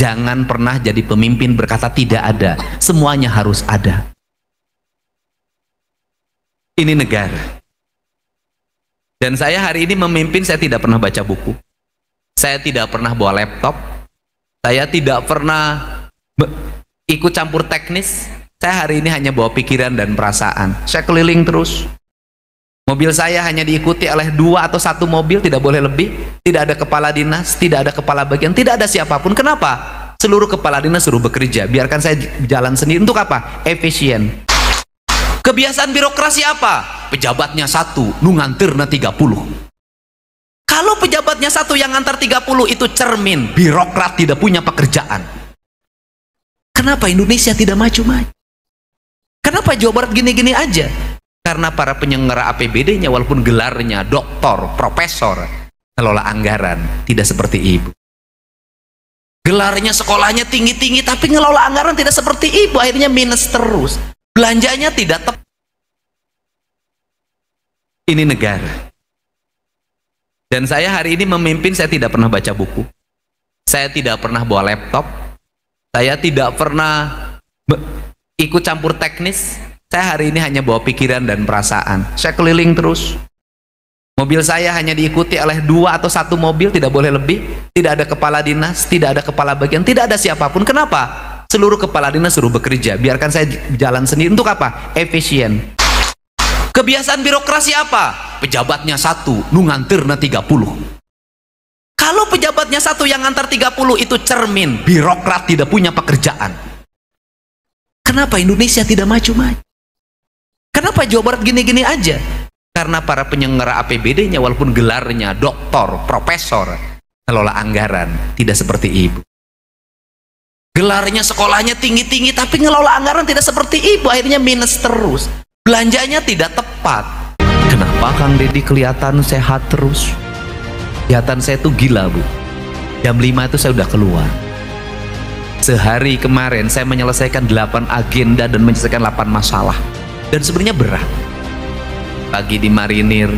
Jangan pernah jadi pemimpin berkata tidak ada. Semuanya harus ada. Ini negara. Dan saya hari ini memimpin, saya tidak pernah baca buku. Saya tidak pernah bawa laptop. Saya tidak pernah ikut campur teknis. Saya hari ini hanya bawa pikiran dan perasaan. Saya keliling terus. Mobil saya hanya diikuti oleh 2 atau 1 mobil, tidak boleh lebih. Tidak ada kepala dinas, tidak ada kepala bagian, tidak ada siapapun. Kenapa? Seluruh kepala dinas suruh bekerja. Biarkan saya jalan sendiri. Untuk apa? Efisien. Kebiasaan birokrasi apa? Pejabatnya 1, nu ngantirna 30. Kalau pejabatnya 1 yang ngantar 30, itu cermin birokrat tidak punya pekerjaan. Kenapa Indonesia tidak maju-maju? Kenapa Jawa Barat gini-gini aja? Karena para penyelenggara APBD-nya walaupun gelarnya doktor, profesor, ngelola anggaran tidak seperti ibu. Gelarnya sekolahnya tinggi-tinggi tapi ngelola anggaran tidak seperti ibu, akhirnya minus terus. Belanjanya tidak tepat. Ini negara. Dan saya hari ini memimpin, saya tidak pernah baca buku. Saya tidak pernah bawa laptop. Saya tidak pernah ikut campur teknis. Saya hari ini hanya bawa pikiran dan perasaan. Saya keliling terus. Mobil saya hanya diikuti oleh 2 atau 1 mobil, tidak boleh lebih. Tidak ada kepala dinas, tidak ada kepala bagian, tidak ada siapapun. Kenapa? Seluruh kepala dinas suruh bekerja. Biarkan saya jalan sendiri. Untuk apa? Efisien. Kebiasaan birokrasi apa? Pejabatnya 1, nu ngantirna 30. Kalau pejabatnya 1 yang ngantar 30, itu cermin birokrat tidak punya pekerjaan. Kenapa Indonesia tidak maju-maju? Kenapa Jawa Barat gini-gini aja? Karena para penyelenggara APBD-nya walaupun gelarnya doktor, profesor, ngelola anggaran tidak seperti ibu. Gelarnya sekolahnya tinggi-tinggi tapi ngelola anggaran tidak seperti ibu, akhirnya minus terus. Belanjanya tidak tepat. Kenapa Kang Deddy kelihatan sehat terus? Kelihatan saya tuh gila, Bu. Jam 5 itu saya udah keluar. Sehari kemarin saya menyelesaikan 8 agenda dan menyelesaikan 8 masalah. Dan sebenarnya berat. Pagi di Marinir,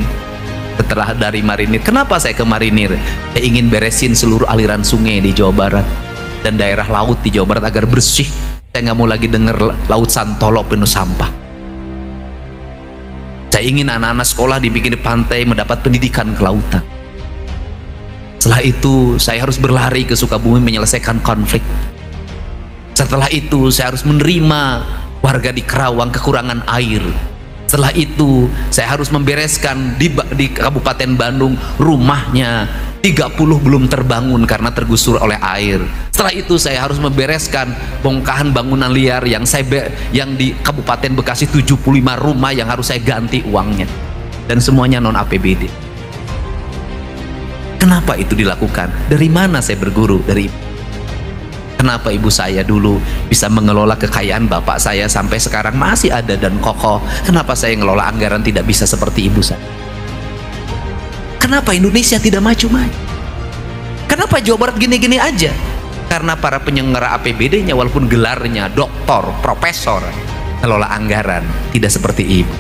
setelah dari Marinir, kenapa saya ke Marinir? Saya ingin beresin seluruh aliran sungai di Jawa Barat dan daerah laut di Jawa Barat agar bersih. Saya nggak mau lagi dengar Laut Santolo penuh sampah. Saya ingin anak-anak sekolah dibikin di pantai mendapat pendidikan kelautan. Setelah itu saya harus berlari ke Sukabumi menyelesaikan konflik. Setelah itu saya harus menerima warga di Kerawang kekurangan air. Setelah itu saya harus membereskan di Kabupaten Bandung rumahnya 30 belum terbangun karena tergusur oleh air. Setelah itu saya harus membereskan bongkahan bangunan liar yang di Kabupaten Bekasi 75 rumah yang harus saya ganti uangnya. Dan semuanya non APBD. Kenapa itu dilakukan? Dari mana saya berguru? Dari kenapa ibu saya dulu bisa mengelola kekayaan bapak saya sampai sekarang masih ada dan kokoh? Kenapa saya ngelola anggaran tidak bisa seperti ibu saya? Kenapa Indonesia tidak maju-maju? Kenapa Jawa Barat gini-gini aja? Karena para penyelenggara APBD-nya walaupun gelarnya doktor, profesor, ngelola anggaran tidak seperti ibu.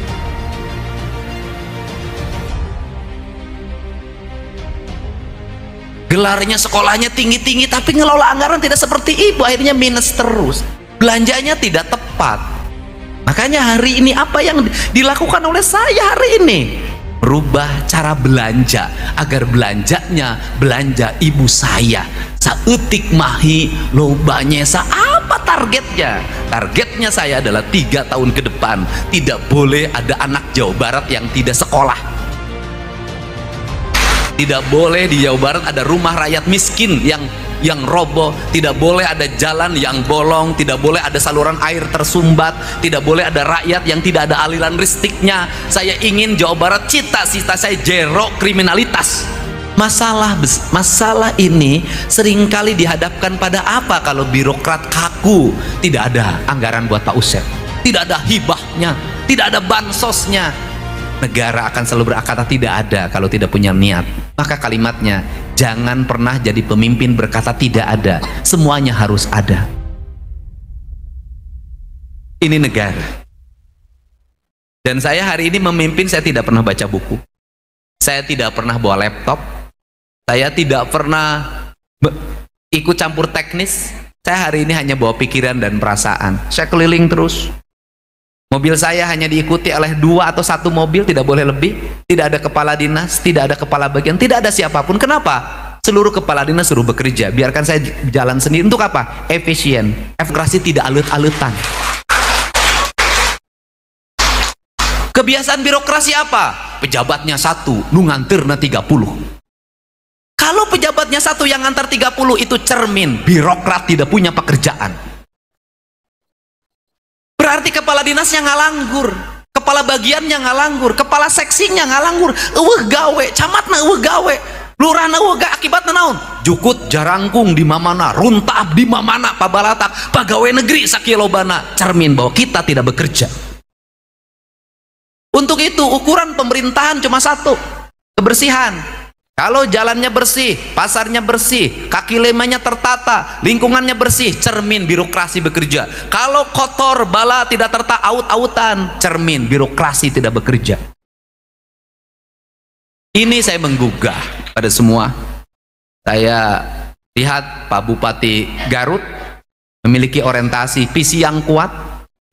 Gelarnya sekolahnya tinggi-tinggi tapi ngelola anggaran tidak seperti ibu, akhirnya minus terus. Belanjanya tidak tepat. Makanya hari ini apa yang dilakukan oleh saya hari ini? Merubah cara belanja agar belanjanya belanja ibu saya. Saeutik mahi lobanya apa targetnya? Targetnya saya adalah 3 tahun ke depan tidak boleh ada anak Jawa Barat yang tidak sekolah. Tidak boleh di Jawa Barat ada rumah rakyat miskin yang roboh, tidak boleh ada jalan yang bolong, tidak boleh ada saluran air tersumbat, tidak boleh ada rakyat yang tidak ada aliran listriknya. Saya ingin Jawa Barat, cita-cita saya zero kriminalitas. Masalah ini seringkali dihadapkan pada apa? Kalau birokrat kaku, tidak ada anggaran buat Pak Usep, tidak ada hibahnya, tidak ada bansosnya. Negara akan selalu berkata tidak ada kalau tidak punya niat. Maka kalimatnya, jangan pernah jadi pemimpin berkata tidak ada. Semuanya harus ada. Ini negara. Dan saya hari ini memimpin, saya tidak pernah baca buku. Saya tidak pernah bawa laptop. Saya tidak pernah ikut campur teknis. Saya hari ini hanya bawa pikiran dan perasaan. Saya keliling terus. Mobil saya hanya diikuti oleh 2 atau 1 mobil, tidak boleh lebih. Tidak ada kepala dinas, tidak ada kepala bagian, tidak ada siapapun. Kenapa? Seluruh kepala dinas suruh bekerja. Biarkan saya jalan sendiri. Untuk apa? Efisien. Birokrasi tidak alut-alutan. Kebiasaan birokrasi apa? Pejabatnya 1, lu nganterna 30. Kalau pejabatnya 1 yang ngantar 30, itu cermin birokrat tidak punya pekerjaan. Berarti kepala dinasnya ngalanggur, kepala bagiannya ngalanggur, kepala seksinya ngalanggur, eueuh gawe, camatna eueuh gawe, lurahna eueuh gawe, akibatna naon? Jukut jarangkung di mamana, runtab di mamana, pabalatak, pagawe negeri sakilobana, cermin bahwa kita tidak bekerja. Untuk itu ukuran pemerintahan cuma 1, kebersihan. Kalau jalannya bersih, pasarnya bersih, kaki limanya tertata, lingkungannya bersih, cermin birokrasi bekerja. Kalau kotor, bala tidak tertata, aut-autan, cermin birokrasi tidak bekerja. Ini saya menggugah pada semua. Saya lihat Pak Bupati Garut memiliki orientasi visi yang kuat.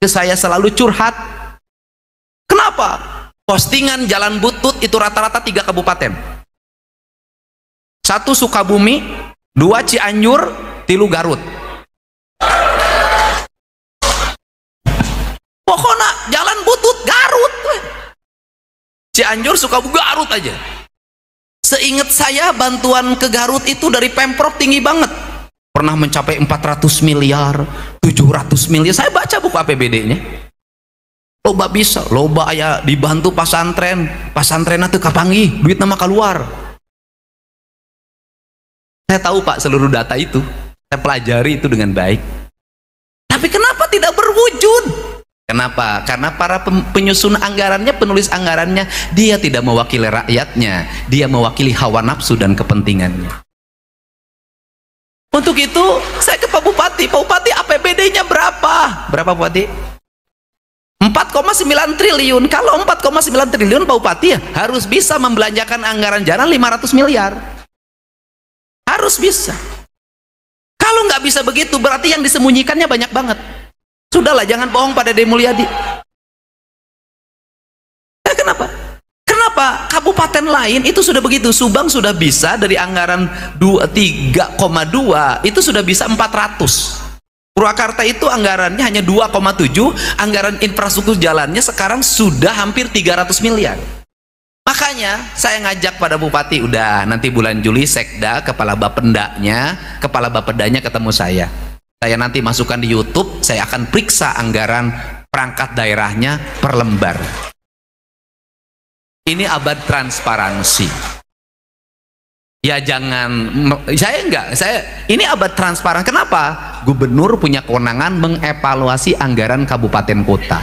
Saya selalu curhat. Kenapa? Postingan jalan butut itu rata-rata 3 kabupaten. 1 Sukabumi, 2 Cianjur, 3 Garut. Pokoknya jalan butut Garut. Cianjur, Sukabumi, Garut aja. Seingat saya bantuan ke Garut itu dari Pemprov tinggi banget. Pernah mencapai 400 miliar, 700 miliar. Saya baca buku APBD-nya. Loba bisa, loba aya dibantu pasantren. Pasantrennya tuh kapangi, duit nama keluar. Saya tahu Pak seluruh data itu, saya pelajari itu dengan baik. Tapi kenapa tidak berwujud? Kenapa? Karena para penyusun anggarannya, penulis anggarannya, dia tidak mewakili rakyatnya, dia mewakili hawa nafsu dan kepentingannya. Untuk itu, saya ke Pak Bupati. Pak Bupati, APBD-nya berapa? Berapa Pak Bupati? 4,9 triliun. Kalau 4,9 triliun Pak Bupati ya harus bisa membelanjakan anggaran jalan 500 miliar. Harus bisa. Kalau nggak bisa begitu, berarti yang disembunyikannya banyak banget. Sudahlah, jangan bohong pada Dede Mulyadi. Kenapa? Kenapa? Kabupaten lain itu sudah begitu. Subang sudah bisa dari anggaran 3,2 itu sudah bisa 400. Purwakarta itu anggarannya hanya 2,7, anggaran infrastruktur jalannya sekarang sudah hampir 300 miliar. Makanya saya ngajak pada bupati, udah nanti bulan Juli sekda kepala bapendanya ketemu saya. Saya nanti masukkan di YouTube, saya akan periksa anggaran perangkat daerahnya per lembar. Ini abad transparansi. Ya jangan, ini abad transparan. Kenapa? Gubernur punya kewenangan mengevaluasi anggaran kabupaten kota.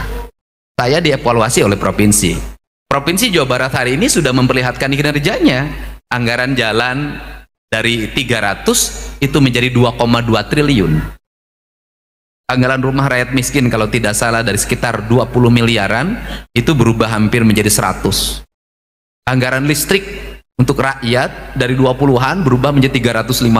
Saya dievaluasi oleh provinsi. Provinsi Jawa Barat hari ini sudah memperlihatkan kinerjanya. Anggaran jalan dari 300 itu menjadi 2,2 triliun. Anggaran rumah rakyat miskin kalau tidak salah dari sekitar 20 miliaran itu berubah hampir menjadi 100. Anggaran listrik untuk rakyat dari 20-an berubah menjadi 350.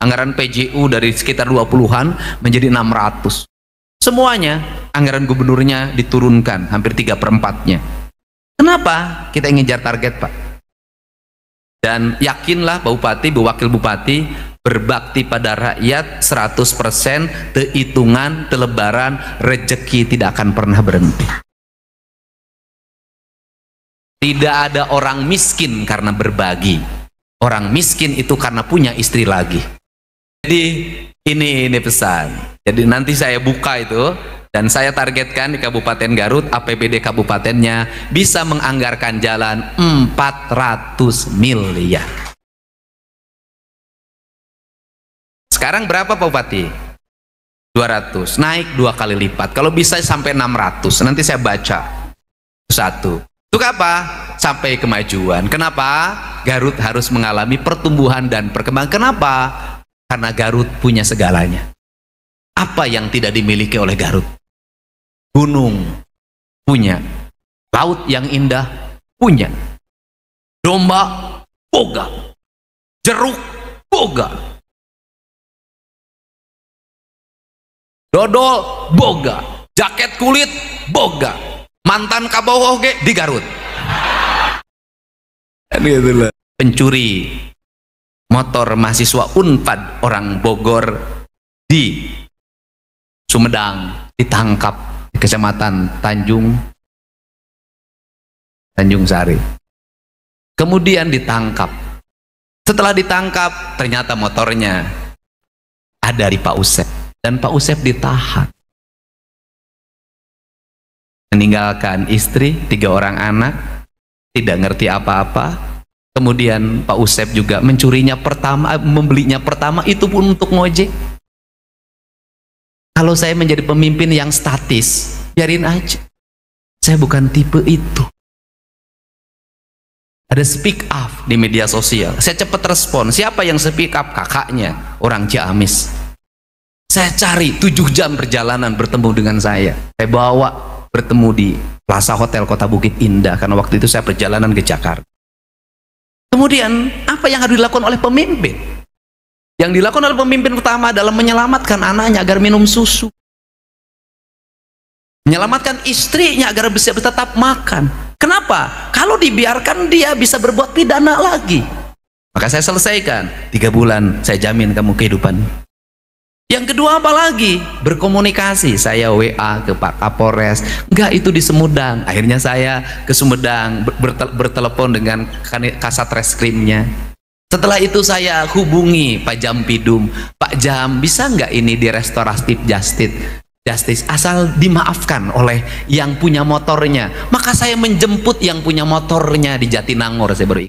Anggaran PJU dari sekitar 20-an menjadi 600. Semuanya anggaran gubernurnya diturunkan hampir 3/4-nya. Kenapa? Kita ngejar target Pak. Dan yakinlah Pak Bupati, Bu Wakil Bupati berbakti pada rakyat 100%, hitungan, lebaran, rezeki tidak akan pernah berhenti. Tidak ada orang miskin karena berbagi. Orang miskin itu karena punya istri lagi. Jadi ini pesan. Jadi nanti saya buka itu. Dan saya targetkan di Kabupaten Garut, APBD kabupatennya bisa menganggarkan jalan 400 miliar. Sekarang berapa Pak Bupati? 200, naik 2 kali lipat. Kalau bisa sampai 600, nanti saya baca. 1. Untuk apa? Sampai kemajuan. Kenapa? Garut harus mengalami pertumbuhan dan perkembangan. Kenapa? Karena Garut punya segalanya. Apa yang tidak dimiliki oleh Garut? Gunung punya, laut yang indah punya, domba boga, jeruk boga, dodol boga, jaket kulit boga, mantan kabowo oge di Garut. Pencuri motor mahasiswa Unpad orang Bogor di Sumedang ditangkap di Kecamatan Tanjung Sari. Kemudian ditangkap. Setelah ditangkap, ternyata motornya ada di Pak Usep, dan Pak Usep ditahan. Meninggalkan istri, 3 orang anak, tidak ngerti apa-apa. Kemudian Pak Usep juga membelinya pertama itu pun untuk ngojek. Kalau saya menjadi pemimpin yang statis, biarin aja. Saya bukan tipe itu. Ada speak up di media sosial, saya cepat respon. Siapa yang speak up? Kakaknya, orang Ciamis. Saya cari 7 jam perjalanan bertemu dengan saya bawa bertemu di Plaza Hotel Kota Bukit Indah, karena waktu itu saya perjalanan ke Jakarta. Kemudian apa yang harus dilakukan oleh pemimpin? Yang dilakukan oleh pemimpin pertama adalah menyelamatkan anaknya agar minum susu, menyelamatkan istrinya agar bisa tetap makan. Kenapa? Kalau dibiarkan dia bisa berbuat pidana lagi. Maka saya selesaikan, 3 bulan saya jamin kamu kehidupan. Yang kedua apa lagi? Berkomunikasi. Saya WA ke Pak Kapolres. Enggak, itu di Sumedang. Akhirnya saya ke Sumedang bertelepon dengan Kasat Reskrimnya. Setelah itu saya hubungi Pak Jampidum. Pak Jam, bisa nggak ini di restoratif justice asal dimaafkan oleh yang punya motornya. Maka saya menjemput yang punya motornya di Jatinangor. Saya baru.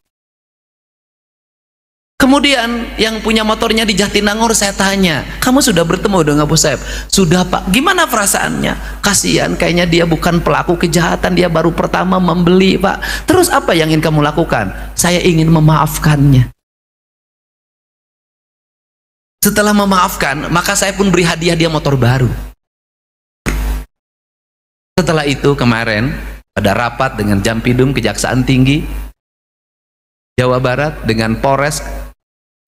Kemudian yang punya motornya di Jatinangor saya tanya, kamu sudah bertemu dengan Pak Usep? Sudah Pak. Gimana perasaannya? Kasihan, kayaknya dia bukan pelaku kejahatan, dia baru pertama membeli Pak. Terus apa yang ingin kamu lakukan? Saya ingin memaafkannya. Setelah memaafkan, maka saya pun beri hadiah dia motor baru. Setelah itu kemarin ada rapat dengan Jampidum Kejaksaan Tinggi Jawa Barat dengan Polres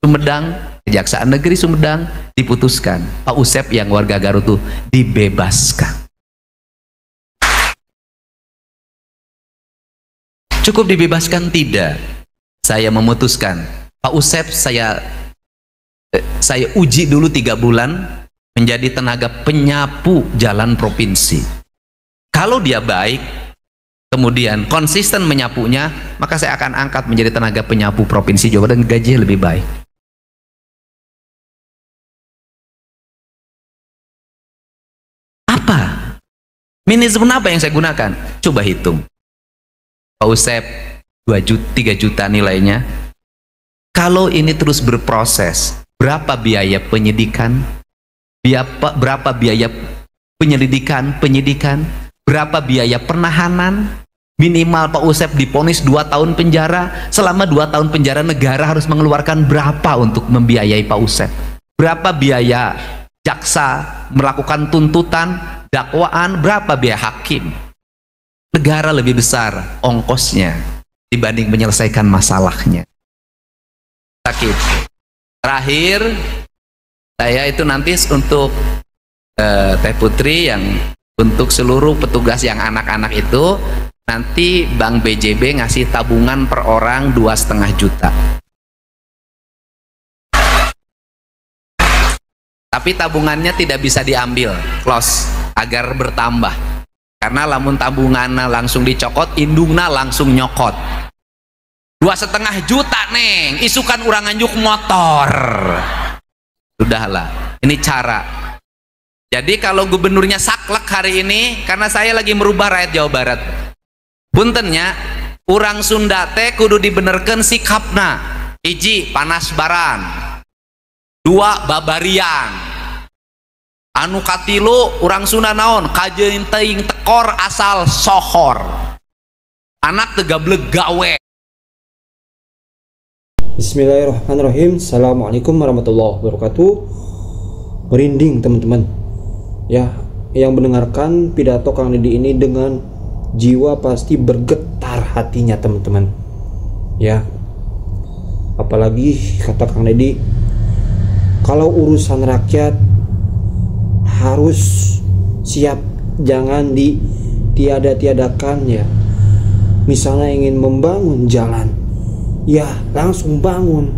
Sumedang, Kejaksaan Negeri Sumedang, diputuskan Pak Usep yang warga Garut itu dibebaskan. Cukup dibebaskan? Tidak. Saya memutuskan Pak Usep saya uji dulu 3 bulan menjadi tenaga penyapu jalan provinsi. Kalau dia baik, kemudian konsisten menyapunya, maka saya akan angkat menjadi tenaga penyapu provinsi Jawa Barat dan gajinya lebih baik. Apa? Manajemen apa yang saya gunakan? Coba hitung. Pak Usep 3 juta nilainya. Kalau ini terus berproses, berapa biaya penyidikan? Berapa biaya penyidikan? Berapa biaya penahanan? Minimal Pak Usep diponis 2 tahun penjara. Selama 2 tahun penjara, negara harus mengeluarkan berapa untuk membiayai Pak Usep? Berapa biaya jaksa melakukan tuntutan, dakwaan? Berapa biaya hakim? Negara lebih besar ongkosnya dibanding menyelesaikan masalahnya. Sakit. Terakhir, saya itu nanti untuk Teh Putri, yang untuk seluruh petugas yang anak-anak itu, nanti Bank BJB ngasih tabungan per orang 2,5 juta. Tapi tabungannya tidak bisa diambil, close, agar bertambah. Karena lamun tabungannya langsung dicokot, indungna langsung nyokot. 2,5 juta neng, isukan urang anjuk motor. Sudahlah, ini cara. Jadi kalau gubernurnya saklek hari ini, karena saya lagi merubah rakyat Jawa Barat. Puntennya, urang Sunda teh kudu dibenerkeun sikapna. 1, panas baran. 2, babarian. Anu katilu, urang Sunda naon? Kajeun teuing tekor asal sohor. Anak teu gablek gawe. Bismillahirrahmanirrahim. Assalamualaikum warahmatullahi wabarakatuh. Merinding teman-teman ya, yang mendengarkan pidato Kang Deddy ini dengan jiwa pasti bergetar hatinya teman-teman ya. Apalagi kata Kang Deddy, kalau urusan rakyat harus siap, jangan ditiada-tiadakan ya. Misalnya ingin membangun jalan, ya langsung bangun,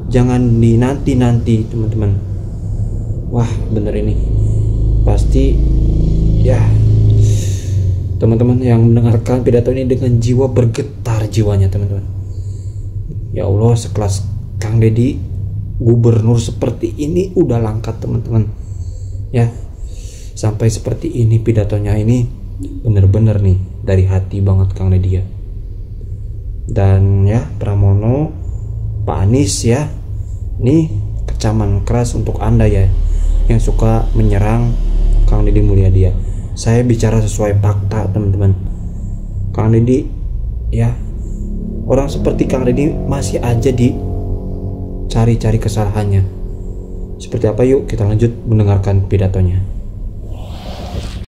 jangan dinanti-nanti teman-teman. Wah bener ini pasti ya, teman-teman yang mendengarkan pidato ini dengan jiwa bergetar jiwanya teman-teman. Ya Allah, sekelas Kang Deddy, gubernur seperti ini udah langka teman-teman ya. Sampai seperti ini pidatonya ini, bener-bener nih dari hati banget Kang Deddy ya. Dan ya Pramono, Pak Anies ya, ini kecaman keras untuk Anda ya yang suka menyerang Kang Deddy Mulyadi ya. Saya bicara sesuai fakta teman-teman. Kang Deddy ya, orang seperti Kang Deddy masih aja dicari-cari kesalahannya. Seperti apa, yuk kita lanjut mendengarkan pidatonya.